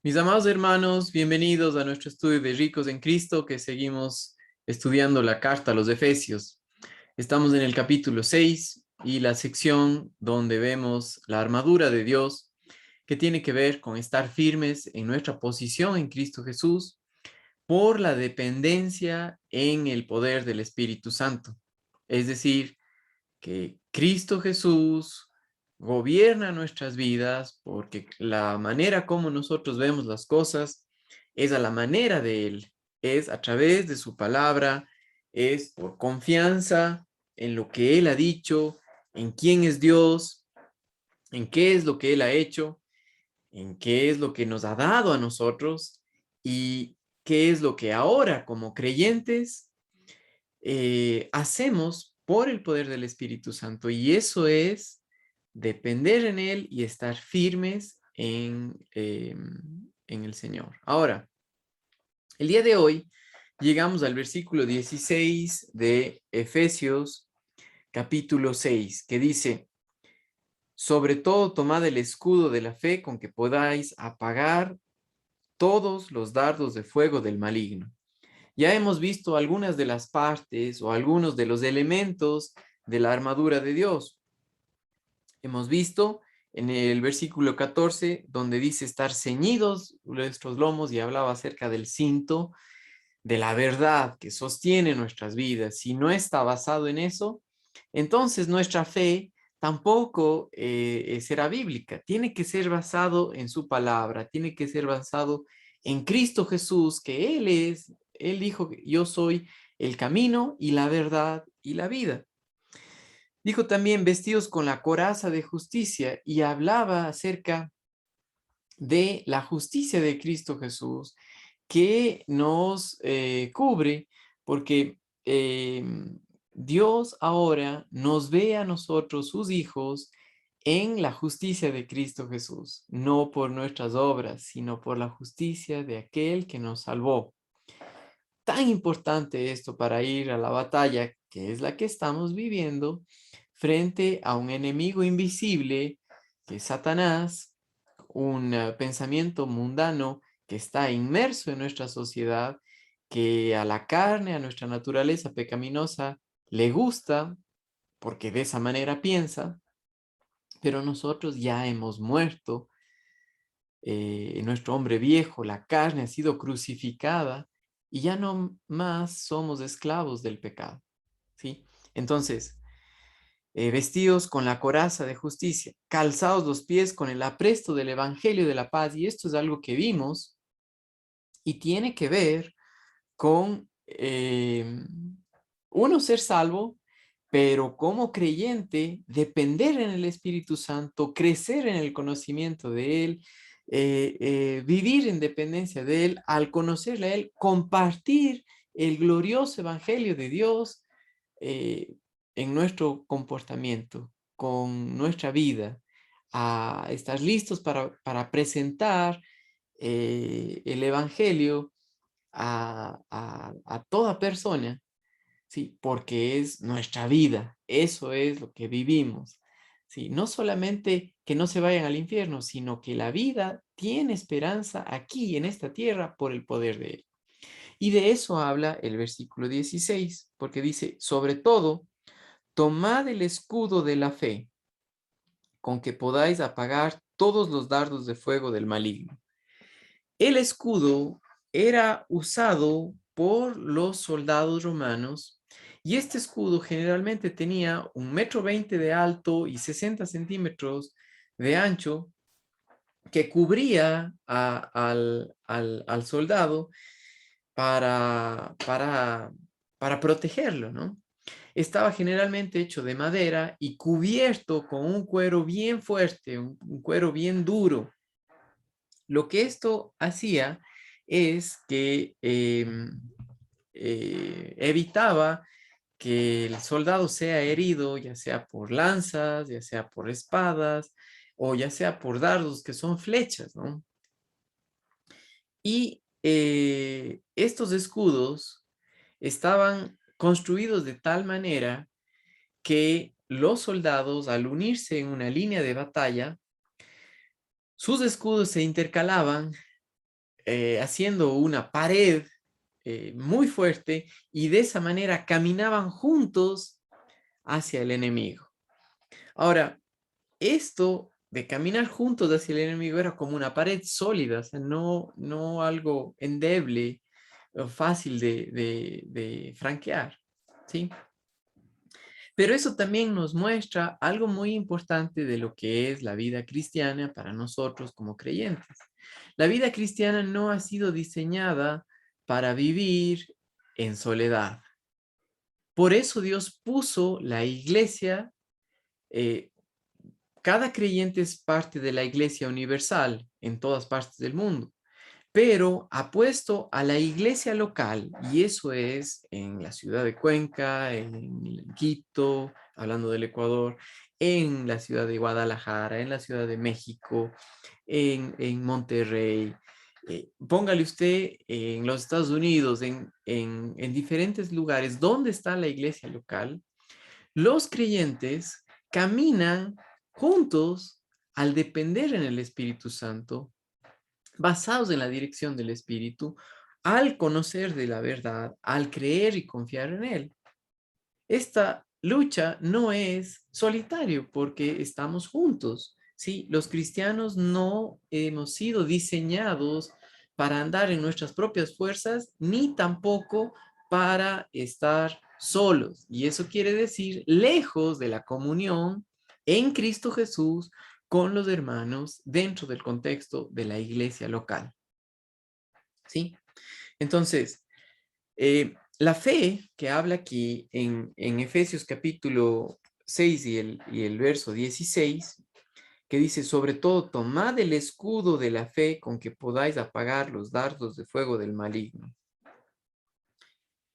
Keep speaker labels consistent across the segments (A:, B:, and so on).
A: Mis amados hermanos, bienvenidos a nuestro estudio de Ricos en Cristo, que seguimos estudiando la carta a los Efesios. Estamos en el capítulo 6 y la sección donde vemos la armadura de Dios, que tiene que ver con estar firmes en nuestra posición en Cristo Jesús por la dependencia en el poder del Espíritu Santo. Es decir, que Cristo Jesús gobierna nuestras vidas porque la manera como nosotros vemos las cosas es a la manera de Él, es a través de su palabra, es por confianza en lo que Él ha dicho, en quién es Dios, en qué es lo que Él ha hecho, en qué es lo que nos ha dado a nosotros y qué es lo que ahora como creyentes hacemos por el poder del Espíritu Santo, y eso es depender en Él y estar firmes en el Señor. Ahora, el día de hoy llegamos al versículo 16 de Efesios capítulo 6, que dice: sobre todo tomad el escudo de la fe con que podáis apagar todos los dardos de fuego del maligno. Ya hemos visto algunas de las partes o algunos de los elementos de la armadura de Dios. Hemos visto en el versículo 14, donde dice estar ceñidos nuestros lomos, y hablaba acerca del cinto de la verdad que sostiene nuestras vidas. Si no está basado en eso, entonces nuestra fe tampoco será bíblica. Tiene que ser basado en su palabra, tiene que ser basado en Cristo Jesús, que Él dijo que yo soy el camino y la verdad y la vida. Dijo también vestidos con la coraza de justicia, y hablaba acerca de la justicia de Cristo Jesús que nos cubre, porque Dios ahora nos ve a nosotros, sus hijos, en la justicia de Cristo Jesús, no por nuestras obras, sino por la justicia de aquel que nos salvó. Tan importante esto para ir a la batalla, que es la que estamos viviendo, frente a un enemigo invisible, que es Satanás, un pensamiento mundano que está inmerso en nuestra sociedad, que a la carne, a nuestra naturaleza pecaminosa, le gusta, porque de esa manera piensa, pero nosotros ya hemos muerto. Nuestro hombre viejo, la carne ha sido crucificada, y ya no más somos esclavos del pecado, ¿sí? Entonces, vestidos con la coraza de justicia, calzados los pies con el apresto del evangelio de la paz. Y esto es algo que vimos y tiene que ver con uno, ser salvo, pero como creyente depender en el Espíritu Santo, crecer en el conocimiento de Él, vivir en dependencia de Él, al conocerle a Él, compartir el glorioso evangelio de Dios eh, en nuestro comportamiento, con nuestra vida, a estar listos para presentar el evangelio a toda persona, ¿sí? Porque es nuestra vida, eso es lo que vivimos, ¿sí? No solamente que no se vayan al infierno, sino que la vida tiene esperanza aquí en esta tierra por el poder de Él. Y de eso habla el versículo 16, porque dice: sobre todo, tomad el escudo de la fe, con que podáis apagar todos los dardos de fuego del maligno. El escudo era usado por los soldados romanos, y este escudo generalmente tenía 1,20 m de alto y 60 centímetros de ancho, que cubría al soldado para protegerlo, ¿no? Estaba generalmente hecho de madera y cubierto con un cuero bien fuerte, un cuero bien duro. Lo que esto hacía es que evitaba que el soldado sea herido, ya sea por lanzas, ya sea por espadas, o ya sea por dardos, que son flechas, ¿no? Y estos escudos estaban construidos de tal manera que los soldados, al unirse en una línea de batalla, sus escudos se intercalaban haciendo una pared muy fuerte, y de esa manera caminaban juntos hacia el enemigo. Ahora, esto de caminar juntos hacia el enemigo era como una pared sólida, o sea, no algo endeble o fácil de franquear, ¿sí? Pero eso también nos muestra algo muy importante de lo que es la vida cristiana para nosotros como creyentes. La vida cristiana no ha sido diseñada para vivir en soledad. Por eso Dios puso la iglesia. eh, Cada creyente es parte de la iglesia universal en todas partes del mundo, pero ha puesto a la iglesia local, y eso es en la ciudad de Cuenca, en Quito, hablando del Ecuador, en la ciudad de Guadalajara, en la ciudad de México, en Monterrey. Póngale usted en los Estados Unidos, en diferentes lugares donde está la iglesia local. Los creyentes caminan juntos al depender en el Espíritu Santo, basados en la dirección del Espíritu, al conocer de la verdad, al creer y confiar en Él. Esta lucha no es solitario porque estamos juntos, ¿sí? Los cristianos no hemos sido diseñados para andar en nuestras propias fuerzas, ni tampoco para estar solos. Y eso quiere decir lejos de la comunión en Cristo Jesús con los hermanos dentro del contexto de la iglesia local, ¿sí? Entonces, la fe que habla aquí en Efesios capítulo 6 y el verso 16, que dice: sobre todo, tomad el escudo de la fe con que podáis apagar los dardos de fuego del maligno.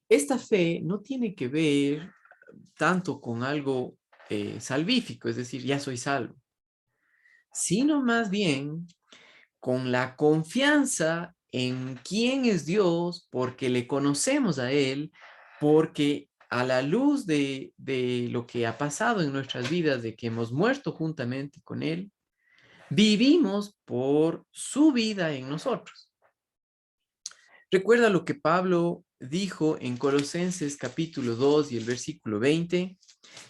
A: Esta fe no tiene que ver tanto con algo salvífico, es decir, ya soy salvo, sino más bien con la confianza en quién es Dios, porque le conocemos a Él, porque a la luz de lo que ha pasado en nuestras vidas, de que hemos muerto juntamente con Él, vivimos por su vida en nosotros. Recuerda lo que Pablo dijo en Colosenses capítulo 2 y el versículo 20.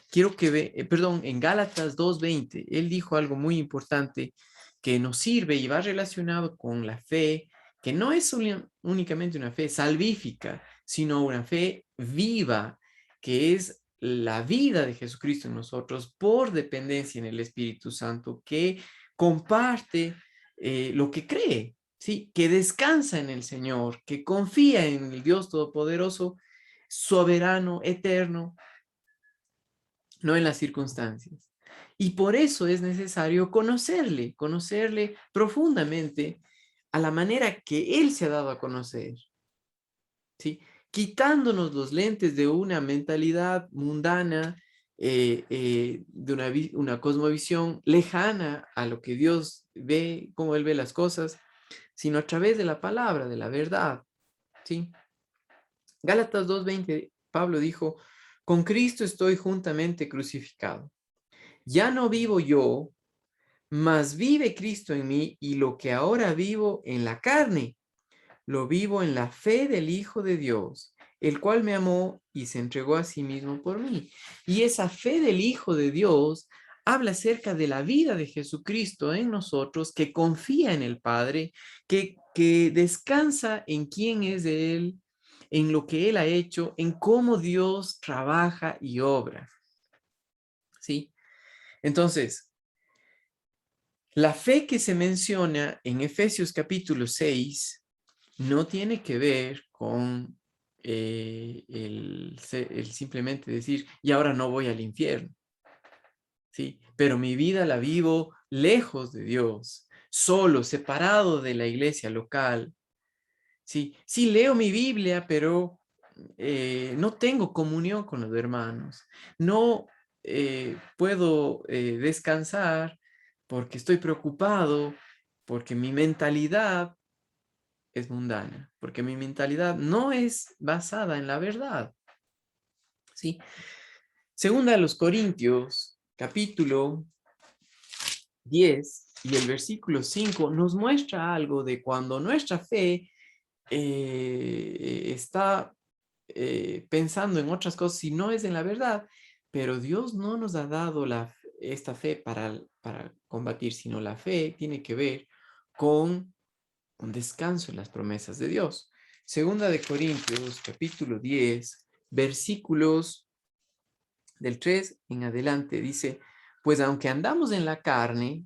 A: Quiero que perdón, en Gálatas 2:20, él dijo algo muy importante que nos sirve y va relacionado con la fe, que no es únicamente una fe salvífica, sino una fe viva, que es la vida de Jesucristo en nosotros por dependencia en el Espíritu Santo, que comparte lo que cree, ¿sí? Que descansa en el Señor, que confía en el Dios Todopoderoso, soberano, eterno, no en las circunstancias. Y por eso es necesario conocerle profundamente a la manera que Él se ha dado a conocer, ¿sí? Quitándonos los lentes de una mentalidad mundana, de una cosmovisión lejana a lo que Dios ve, cómo Él ve las cosas, sino a través de la palabra, de la verdad, ¿sí? Gálatas 2:20, Pablo dijo: con Cristo estoy juntamente crucificado. Ya no vivo yo, mas vive Cristo en mí, y lo que ahora vivo en la carne, lo vivo en la fe del Hijo de Dios, el cual me amó y se entregó a sí mismo por mí. Y esa fe del Hijo de Dios habla acerca de la vida de Jesucristo en nosotros, que confía en el Padre, que descansa en quién es Él, en lo que Él ha hecho, en cómo Dios trabaja y obra, ¿sí? Entonces, la fe que se menciona en Efesios capítulo 6 no tiene que ver con el simplemente decir, y ahora no voy al infierno, ¿sí? Pero mi vida la vivo lejos de Dios, solo, separado de la iglesia local, ¿sí? Sí leo mi Biblia, pero no tengo comunión con los hermanos, no puedo descansar porque estoy preocupado, porque mi mentalidad es mundana, porque mi mentalidad no es basada en la verdad, ¿sí? Segunda a los Corintios, capítulo 10, y el versículo 5 nos muestra algo de cuando nuestra fe está pensando en otras cosas, si no es en la verdad, pero Dios no nos ha dado esta fe para combatir, sino la fe tiene que ver con un descanso en las promesas de Dios. Segunda de Corintios, capítulo 10, versículos del 3 en adelante, dice, pues aunque andamos en la carne,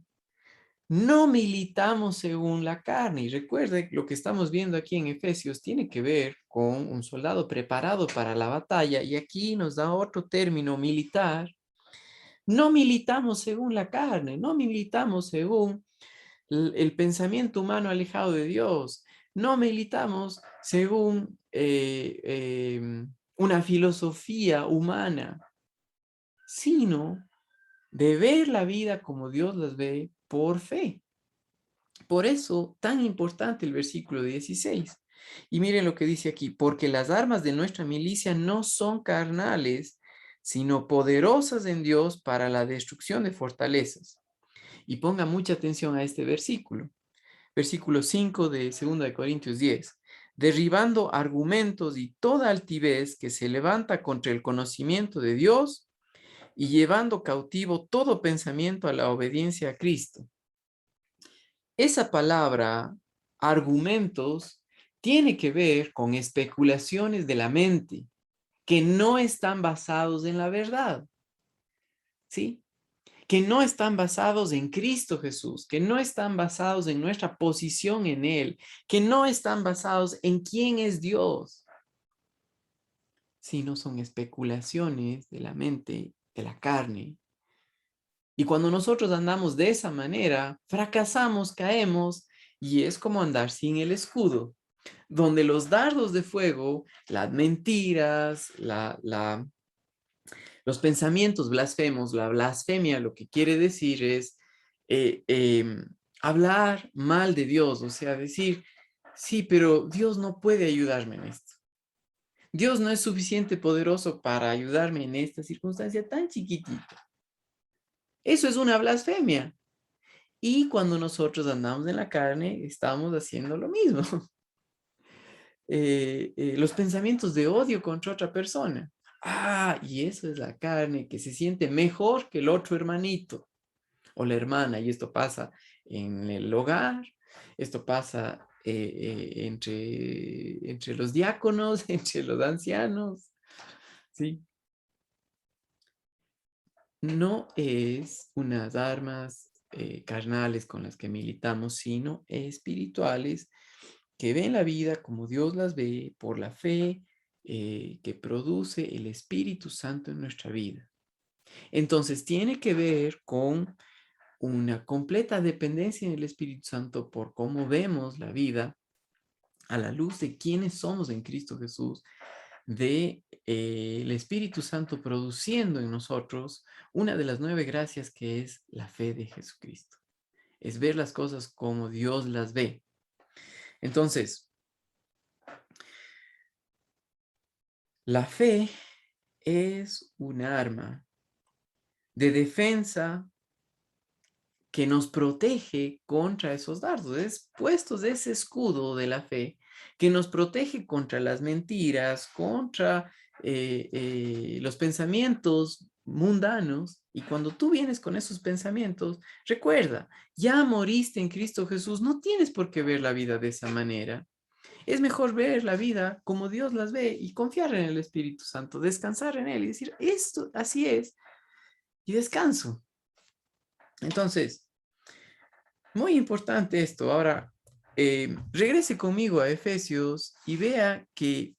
A: no militamos según la carne. Y recuerde, lo que estamos viendo aquí en Efesios tiene que ver con un soldado preparado para la batalla. Y aquí nos da otro término, militar. No militamos según la carne, no militamos según el pensamiento humano alejado de Dios. No militamos según una filosofía humana, sino de ver la vida como Dios las ve por fe. Por eso, tan importante el versículo 16. Y miren lo que dice aquí, porque las armas de nuestra milicia no son carnales, sino poderosas en Dios para la destrucción de fortalezas. Y ponga mucha atención a este versículo. Versículo 5 de 2 de Corintios 10. Derribando argumentos y toda altivez que se levanta contra el conocimiento de Dios y llevando cautivo todo pensamiento a la obediencia a Cristo. Esa palabra, argumentos, tiene que ver con especulaciones de la mente que no están basados en la verdad, ¿sí? Que no están basados en Cristo Jesús, que no están basados en nuestra posición en Él, que no están basados en quién es Dios, sino son especulaciones de la mente, de la carne. Y cuando nosotros andamos de esa manera, fracasamos, caemos, y es como andar sin el escudo, donde los dardos de fuego, las mentiras, los pensamientos blasfemos, la blasfemia, lo que quiere decir es hablar mal de Dios, o sea, decir, sí, pero Dios no puede ayudarme en esto. Dios no es suficiente poderoso para ayudarme en esta circunstancia tan chiquitita. Eso es una blasfemia. Y cuando nosotros andamos en la carne, estamos haciendo lo mismo. Los pensamientos de odio contra otra persona. Ah, y eso es la carne que se siente mejor que el otro hermanito o la hermana. Y esto pasa en el hogar, esto pasa entre los diáconos, entre los ancianos, ¿sí? No es unas armas carnales con las que militamos, sino espirituales que ven la vida como Dios las ve por la fe que produce el Espíritu Santo en nuestra vida. Entonces tiene que ver con una completa dependencia en el Espíritu Santo por cómo vemos la vida a la luz de quiénes somos en Cristo Jesús, de el Espíritu Santo produciendo en nosotros una de las 9 gracias que es la fe de Jesucristo. Es ver las cosas como Dios las ve. Entonces, la fe es un arma de defensa que nos protege contra esos dardos. Es puestos ese escudo de la fe que nos protege contra las mentiras, contra los pensamientos mundanos. Y cuando tú vienes con esos pensamientos, recuerda, ya moriste en Cristo Jesús, no tienes por qué ver la vida de esa manera. Es mejor ver la vida como Dios las ve y confiar en el Espíritu Santo, descansar en Él y decir, esto así es, y descanso. Entonces, muy importante esto. Ahora, regrese conmigo a Efesios y vea que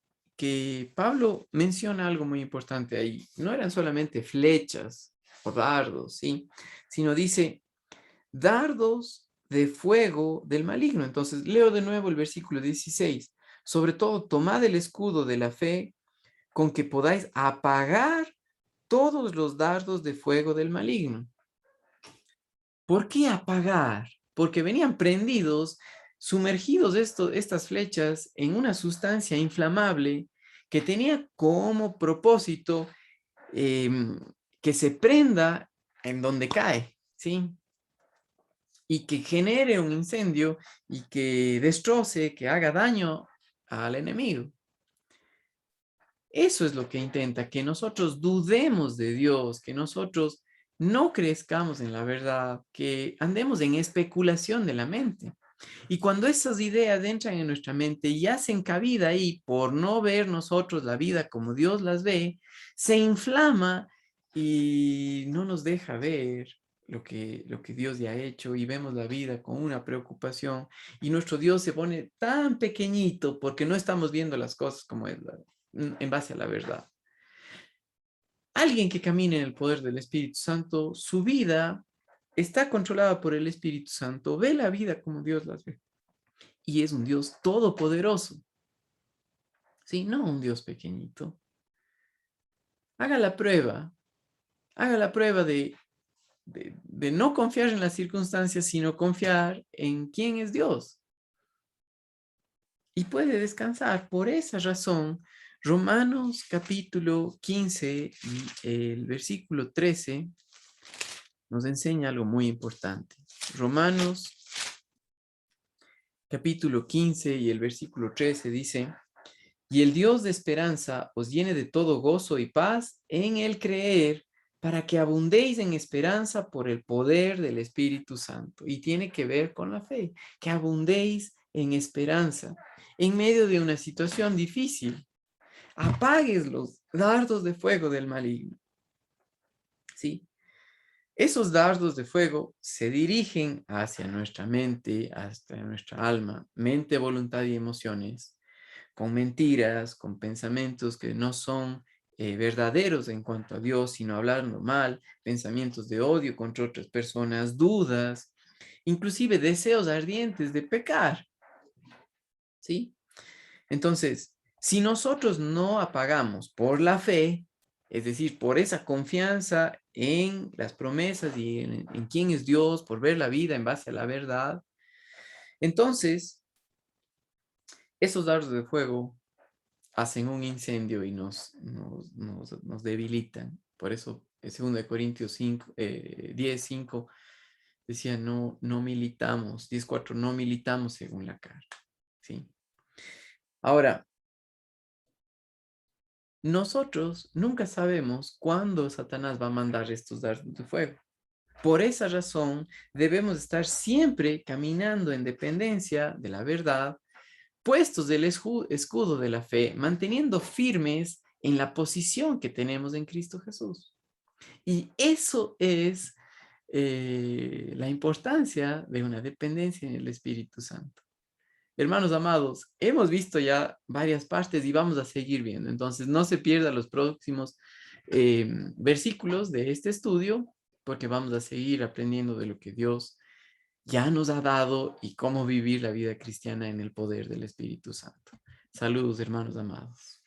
A: Pablo menciona algo muy importante ahí. No eran solamente flechas o dardos, ¿sí? Sino dice, dardos de fuego del maligno. Entonces, leo de nuevo el versículo 16. Sobre todo, tomad el escudo de la fe con que podáis apagar todos los dardos de fuego del maligno. ¿Por qué apagar? Porque venían prendidos, sumergidos estas flechas en una sustancia inflamable que tenía como propósito que se prenda en donde cae, ¿sí? y que genere un incendio y que destroce, que haga daño al enemigo. Eso es lo que intenta, que nosotros dudemos de Dios, que nosotros no crezcamos en la verdad, que andemos en especulación de la mente. Y cuando esas ideas entran en nuestra mente y hacen cabida ahí por no ver nosotros la vida como Dios las ve, se inflama y no nos deja ver lo que Dios ya ha hecho y vemos la vida con una preocupación y nuestro Dios se pone tan pequeñito porque no estamos viendo las cosas como es en base a la verdad. Alguien que camine en el poder del Espíritu Santo, su vida está controlada por el Espíritu Santo, ve la vida como Dios las ve. Y es un Dios todopoderoso, ¿sí? No un Dios pequeñito. Haga la prueba, haga la prueba de no confiar en las circunstancias, sino confiar en quién es Dios. Y puede descansar. Por esa razón, Romanos capítulo 15 y el versículo 13 nos enseña algo muy importante. Romanos capítulo 15 y el versículo 13 dice: y el Dios de esperanza os llene de todo gozo y paz en el creer, para que abundéis en esperanza por el poder del Espíritu Santo. Y tiene que ver con la fe, que abundéis en esperanza en medio de una situación difícil. Apagues los dardos de fuego del maligno. ¿Sí? Esos dardos de fuego se dirigen hacia nuestra mente, hasta nuestra alma, mente, voluntad y emociones, con mentiras, con pensamientos que no son verdaderos en cuanto a Dios, sino hablando mal, pensamientos de odio contra otras personas, dudas, inclusive deseos ardientes de pecar, ¿sí? Entonces, si nosotros no apagamos por la fe, es decir, por esa confianza en las promesas y en quién es Dios, por ver la vida en base a la verdad, entonces esos dardos de fuego hacen un incendio y nos debilitan. Por eso, en 2 Corintios 5, 10, 5 decía, no militamos, 10:4, no militamos según la carne. ¿Sí? Ahora, nosotros nunca sabemos cuándo Satanás va a mandar estos dardos de fuego. Por esa razón, debemos estar siempre caminando en dependencia de la verdad, puestos del escudo de la fe, manteniendo firmes en la posición que tenemos en Cristo Jesús. Y eso es la importancia de una dependencia en el Espíritu Santo. Hermanos amados, hemos visto ya varias partes y vamos a seguir viendo. Entonces, no se pierdan los próximos versículos de este estudio, porque vamos a seguir aprendiendo de lo que Dios ya nos ha dado y cómo vivir la vida cristiana en el poder del Espíritu Santo. Saludos, hermanos amados.